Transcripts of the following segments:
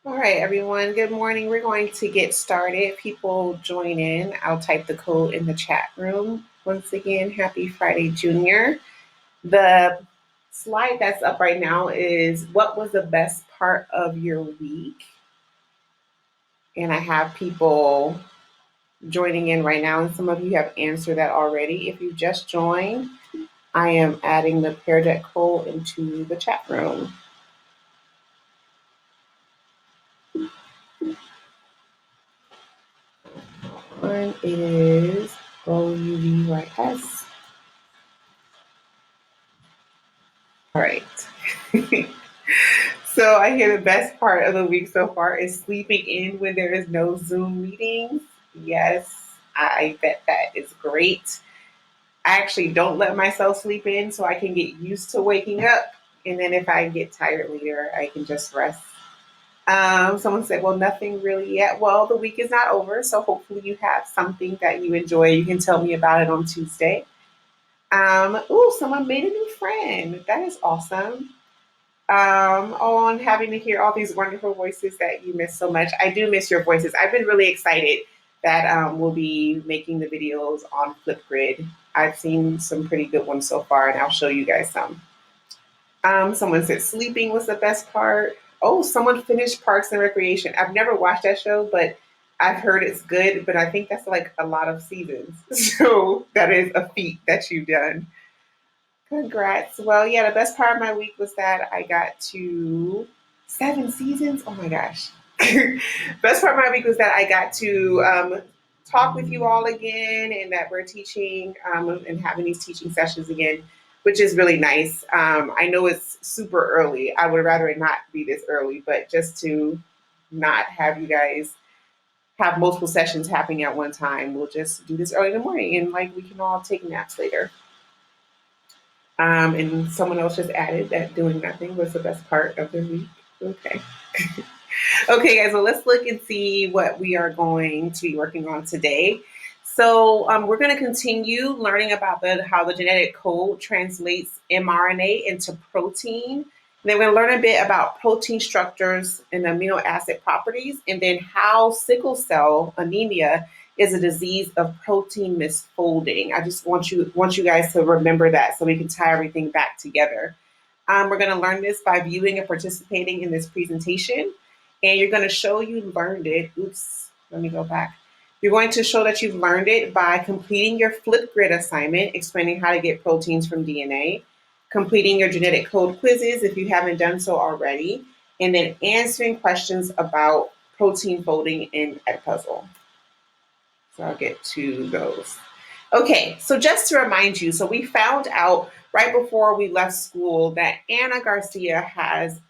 All right, everyone. Good morning. We're going to get started. People join in. I'll type the code in the chat room. Once again, happy Friday, Junior. The slide that's up right now is what was the best part of your week? And I have people joining in right now, and some of you have answered that already. If you just joined, I am adding the Pear Deck code into the chat room. One is OUVYS. All right. So I hear the best part of the week so far is sleeping in when there is no Zoom meetings. Yes, I bet that is great. I actually don't let myself sleep in so I can get used to waking up. And then if I get tired later, I can just rest. Someone said, well, nothing really yet. Well, the week is not over. So hopefully you have something that you enjoy. You can tell me about it on Tuesday. Someone made a new friend. That is awesome. On having to hear all these wonderful voices that you miss so much. I do miss your voices. I've been really excited that we'll be making the videos on Flipgrid. I've seen some pretty good ones so far, and I'll show you guys some. Someone said sleeping was the best part. Oh, someone finished Parks and Recreation. I've never watched that show, but I've heard it's good, but I think that's like a lot of seasons. So that is a feat that you've done. Congrats. Well, yeah, the best part of my week was that I got to 7 seasons. Oh my gosh. Best part of my week was that I got to talk with you all again and that we're teaching and having these teaching sessions again, which is really nice. I know it's super early. I would rather it not be this early, but just to not have you guys have multiple sessions happening at one time, we'll just do this early in the morning and like we can all take naps later. And someone else just added that doing nothing was the best part of the week. Okay. Okay, guys, well, let's look and see what we are going to be working on today. So we're going to continue learning about how the genetic code translates mRNA into protein. And then we're going to learn a bit about protein structures and amino acid properties, and then how sickle cell anemia is a disease of protein misfolding. I just want you guys to remember that so we can tie everything back together. We're going to learn this by viewing and participating in this presentation. And you're going to show you learned it. Oops, let me go back. You're going to show that you've learned it by completing your Flipgrid assignment, explaining how to get proteins from DNA, completing your genetic code quizzes if you haven't done so already, and then answering questions about protein folding in Edpuzzle. So I'll get to those. Okay, so just to remind you, so we found out right before we left school that Anna Garcia has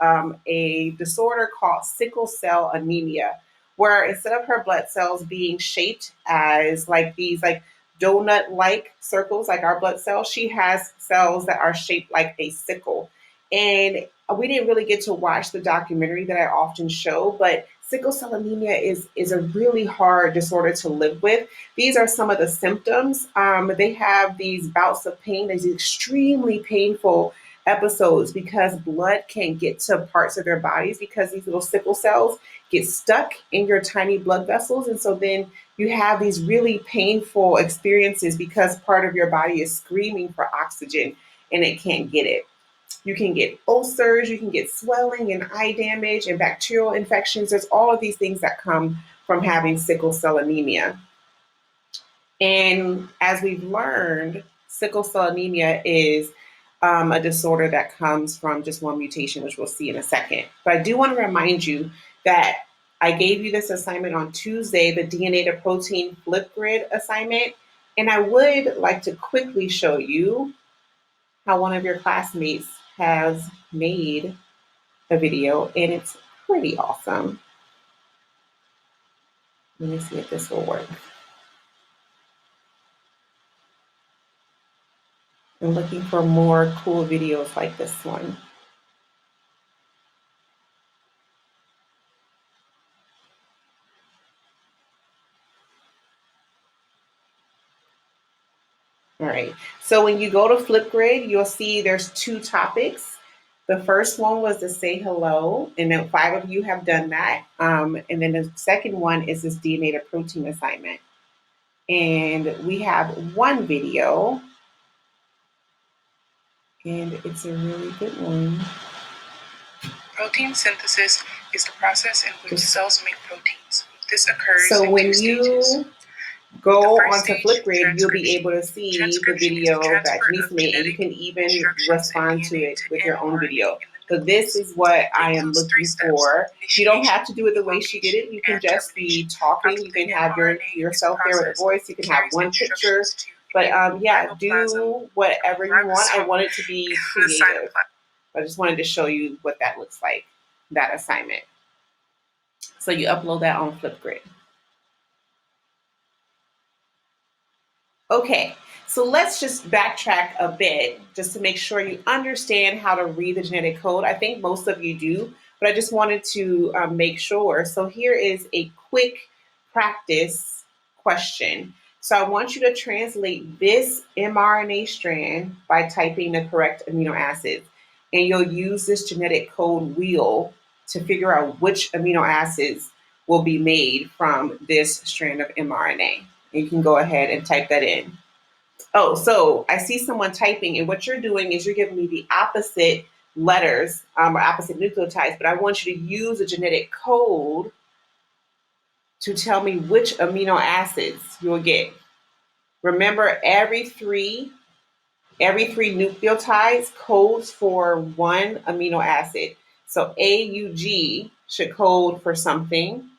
a disorder called sickle cell anemia, where instead of her blood cells being shaped as like these like donut-like circles like our blood cells, she has cells that are shaped like a sickle. And we didn't really get to watch the documentary that I often show, but sickle cell anemia is a really hard disorder to live with. These are some of the symptoms. They have these bouts of pain, these extremely painful episodes because blood can't get to parts of their bodies because these little sickle cells get stuck in your tiny blood vessels. And so then you have these really painful experiences because part of your body is screaming for oxygen and it can't get it. You can get ulcers, you can get swelling and eye damage and bacterial infections. There's all of these things that come from having sickle cell anemia. And as we've learned, sickle cell anemia is a disorder that comes from just one mutation, which we'll see in a second. But I do want to remind you that I gave you this assignment on Tuesday, the DNA to protein Flipgrid assignment. And I would like to quickly show you how one of your classmates has made a video, and it's pretty awesome. Let me see if this will work. I'm looking for more cool videos like this one. All right, so when you go to Flipgrid, you'll see there's two topics. The first one was to say hello, and then 5 of you have done that. And then the second one is this DNA to protein assignment. And we have one video, and it's a really good one. Protein synthesis is the process in which cells make proteins. This occurs in two stages. Go onto Flipgrid, you'll be able to see the video that Denise made, and you can even respond to it with your own video. So this is what I am looking for. You don't have to do it the way she did it. You can just be talking. You can have yourself there with a voice. You can have one picture. But yeah, do whatever you want. I want it to be creative. I just wanted to show you what that looks like, that assignment. So you upload that on Flipgrid. Okay, so let's just backtrack a bit just to make sure you understand how to read the genetic code. I think most of you do, but I just wanted to make sure. So here is a quick practice question. So I want you to translate this mRNA strand by typing the correct amino acids. And you'll use this genetic code wheel to figure out which amino acids will be made from this strand of mRNA. You can go ahead and type that in. Oh, so I see someone typing, and what you're doing is you're giving me the opposite letters or opposite nucleotides, but I want you to use a genetic code to tell me which amino acids you'll get. Remember, every three nucleotides codes for one amino acid. So AUG should code for something.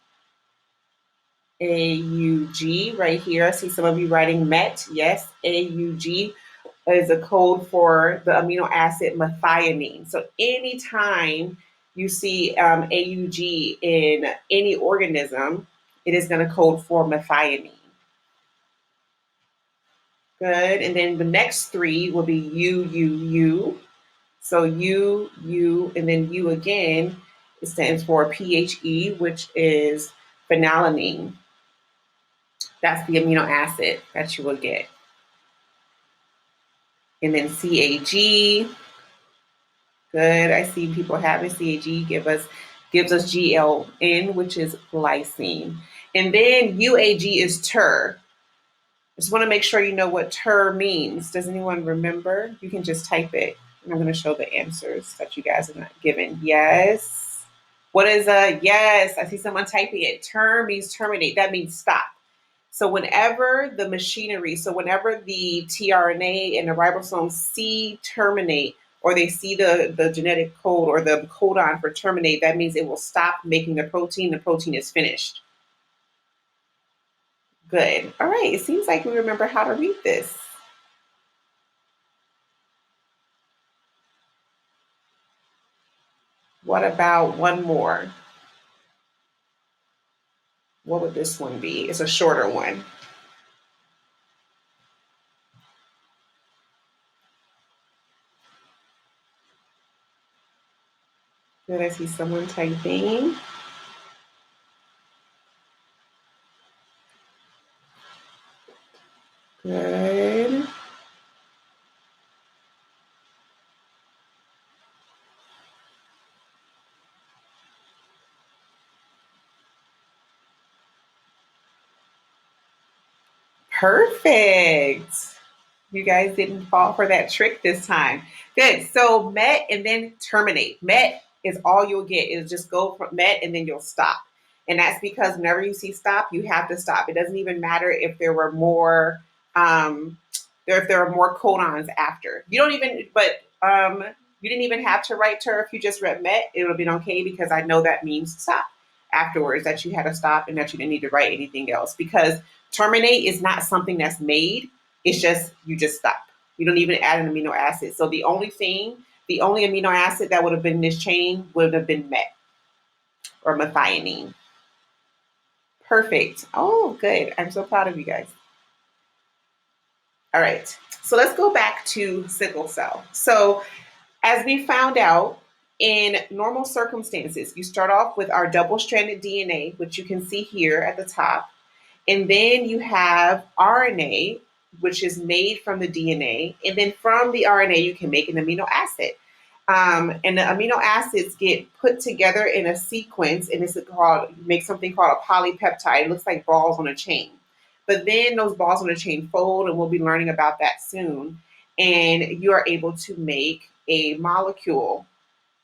AUG right here. I see some of you writing MET. Yes, AUG is a code for the amino acid methionine. So anytime you see AUG in any organism, it is going to code for methionine. Good. And then the next three will be UUU. So U, and then U again, it stands for PHE, which is phenylalanine. That's the amino acid that you will get. And then CAG. Good. I see people having CAG gives us GLN, which is glycine. And then UAG is TER. Just want to make sure you know what TER means. Does anyone remember? You can just type it. And I'm going to show the answers that you guys are not given. Yes. What is yes? I see someone typing it. TER means terminate. That means stop. So whenever the machinery, whenever the tRNA and the ribosomes see terminate, or they see the genetic code or the codon for terminate, that means it will stop making the protein. The protein is finished. Good. All right. It seems like we remember how to read this. What about one more? What would this one be? It's a shorter one. Good. I see someone typing. Good. Perfect. You guys didn't fall for that trick this time. Good. So MET and then terminate. MET is all you'll get. Is just go from MET and then you'll stop. And that's because whenever you see stop, you have to stop. It doesn't even matter if there were more if there are more codons after. You don't even, but you didn't even have to write TER. If you just read MET, it would have been okay because I know that means stop afterwards, that you had to stop and that you didn't need to write anything else, because terminate is not something that's made. It's just, you just stop. You don't even add an amino acid. So the only amino acid that would have been in this chain would have been MET or methionine. Perfect. Oh, good. I'm so proud of you guys. All right. So let's go back to sickle cell. So as we found out, in normal circumstances, you start off with our double-stranded DNA, which you can see here at the top. And then you have RNA, which is made from the DNA. And then from the RNA, you can make an amino acid. And the amino acids get put together in a sequence, and it's called make something called a polypeptide. It looks like balls on a chain, but then those balls on a chain fold, and we'll be learning about that soon. And you are able to make a molecule,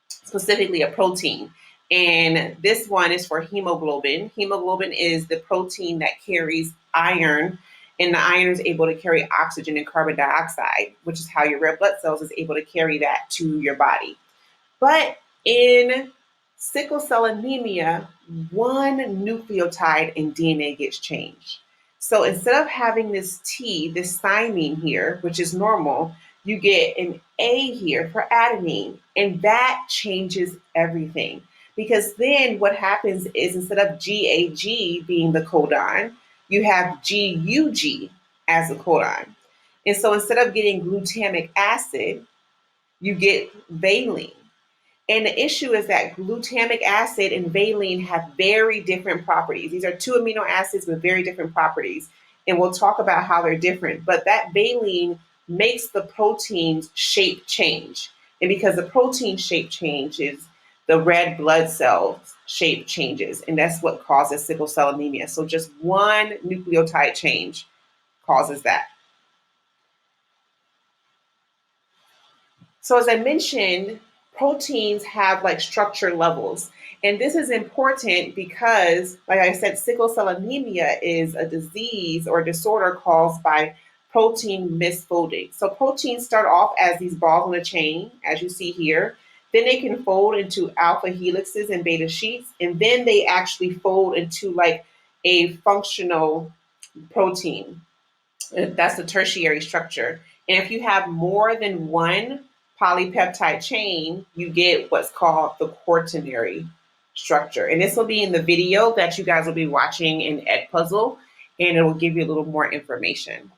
specifically a protein. And this one is for hemoglobin. Hemoglobin is the protein that carries iron, and the iron is able to carry oxygen and carbon dioxide, which is how your red blood cells is able to carry that to your body. But in sickle cell anemia, one nucleotide in DNA gets changed. So instead of having this T, this thymine here, which is normal, you get an A here for adenine, and that changes everything. Because then what happens is instead of GAG being the codon, you have GUG as a codon. And so instead of getting glutamic acid, you get valine. And the issue is that glutamic acid and valine have very different properties. These are two amino acids with very different properties. And we'll talk about how they're different. But that valine makes the protein's shape change. And because the protein shape changes, the red blood cells shape changes. And that's what causes sickle cell anemia. So just one nucleotide change causes that. So as I mentioned, proteins have like structure levels. And this is important because, like I said, sickle cell anemia is a disease or disorder caused by protein misfolding. So proteins start off as these balls on a chain, as you see here. Then they can fold into alpha helixes and beta sheets. And then they actually fold into like a functional protein. That's the tertiary structure. And if you have more than one polypeptide chain, you get what's called the quaternary structure. And this will be in the video that you guys will be watching in Edpuzzle, and it will give you a little more information.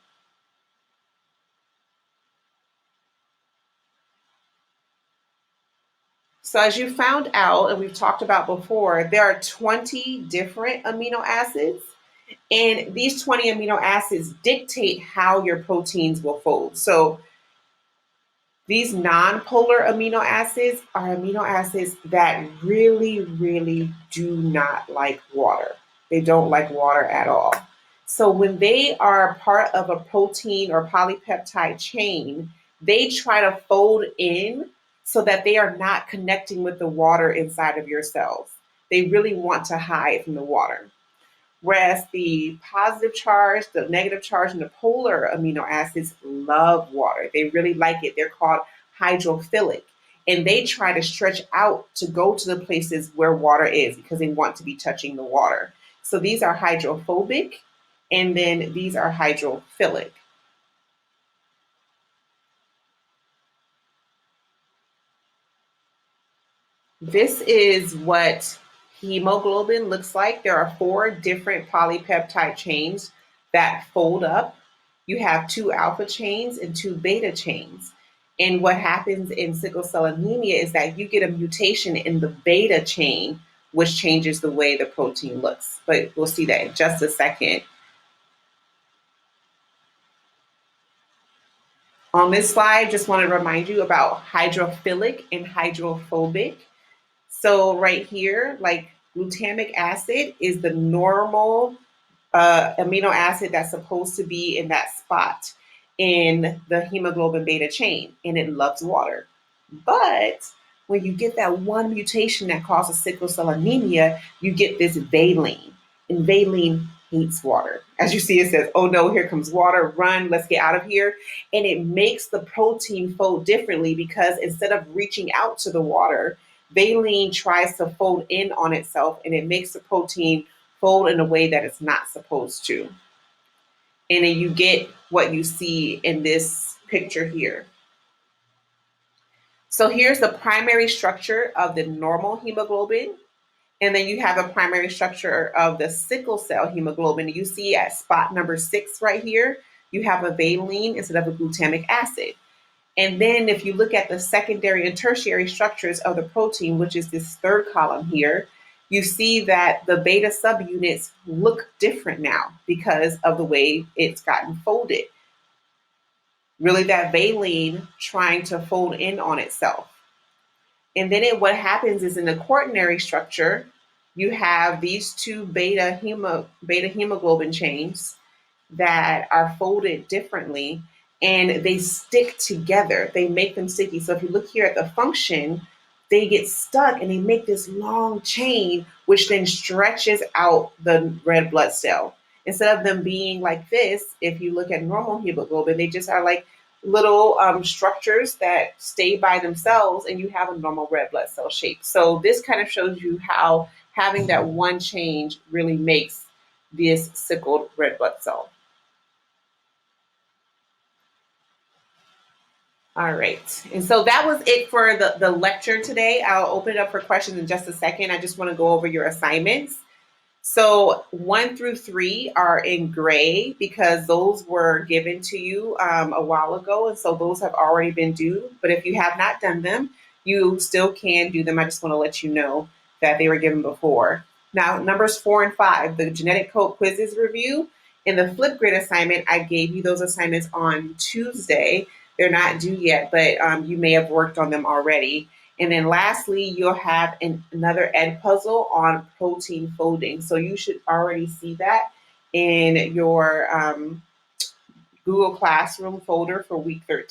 So as you found out, and we've talked about before, there are 20 different amino acids. And these 20 amino acids dictate how your proteins will fold. So these non-polar amino acids are amino acids that really, really do not like water. They don't like water at all. So when they are part of a protein or polypeptide chain, they try to fold in so that they are not connecting with the water inside of your cells. They really want to hide from the water. Whereas the positive charge, the negative charge, and the polar amino acids love water. They really like it. They're called hydrophilic. And they try to stretch out to go to the places where water is because they want to be touching the water. So these are hydrophobic, and then these are hydrophilic. This is what hemoglobin looks like. There are 4 different polypeptide chains that fold up. You have 2 alpha chains and 2 beta chains. And what happens in sickle cell anemia is that you get a mutation in the beta chain, which changes the way the protein looks. But we'll see that in just a second. On this slide, just want to remind you about hydrophilic and hydrophobic. So right here, like glutamic acid is the normal amino acid that's supposed to be in that spot in the hemoglobin beta chain, and it loves water. But when you get that one mutation that causes sickle cell anemia, you get this valine, and valine hates water. As you see, it says, oh no, here comes water, run, let's get out of here. And it makes the protein fold differently because instead of reaching out to the water, valine tries to fold in on itself, and it makes the protein fold in a way that it's not supposed to. And then you get what you see in this picture here. So here's the primary structure of the normal hemoglobin. And then you have a primary structure of the sickle cell hemoglobin. You see at spot number 6 right here, you have a valine instead of a glutamic acid. And then if you look at the secondary and tertiary structures of the protein, which is this third column here, you see that the beta subunits look different now because of the way it's gotten folded. Really that valine trying to fold in on itself. And then what happens is in the quaternary structure, you have these two beta hemoglobin chains that are folded differently and they stick together. They make them sticky. So if you look here at the function, they get stuck and they make this long chain, which then stretches out the red blood cell. Instead of them being like this, if you look at normal hemoglobin, they just are like little structures that stay by themselves and you have a normal red blood cell shape. So this kind of shows you how having that one change really makes this sickled red blood cell. All right. And so that was it for the lecture today. I'll open it up for questions in just a second. I just want to go over your assignments. So 1 through 3 are in gray because those were given to you a while ago. And so those have already been due. But if you have not done them, you still can do them. I just want to let you know that they were given before. Now, numbers 4 and 5, the genetic code quizzes review. In the flip grid assignment, I gave you those assignments on Tuesday. They're not due yet, but you may have worked on them already. And then lastly, you'll have another ed puzzle on protein folding. So you should already see that in your Google Classroom folder for week 13.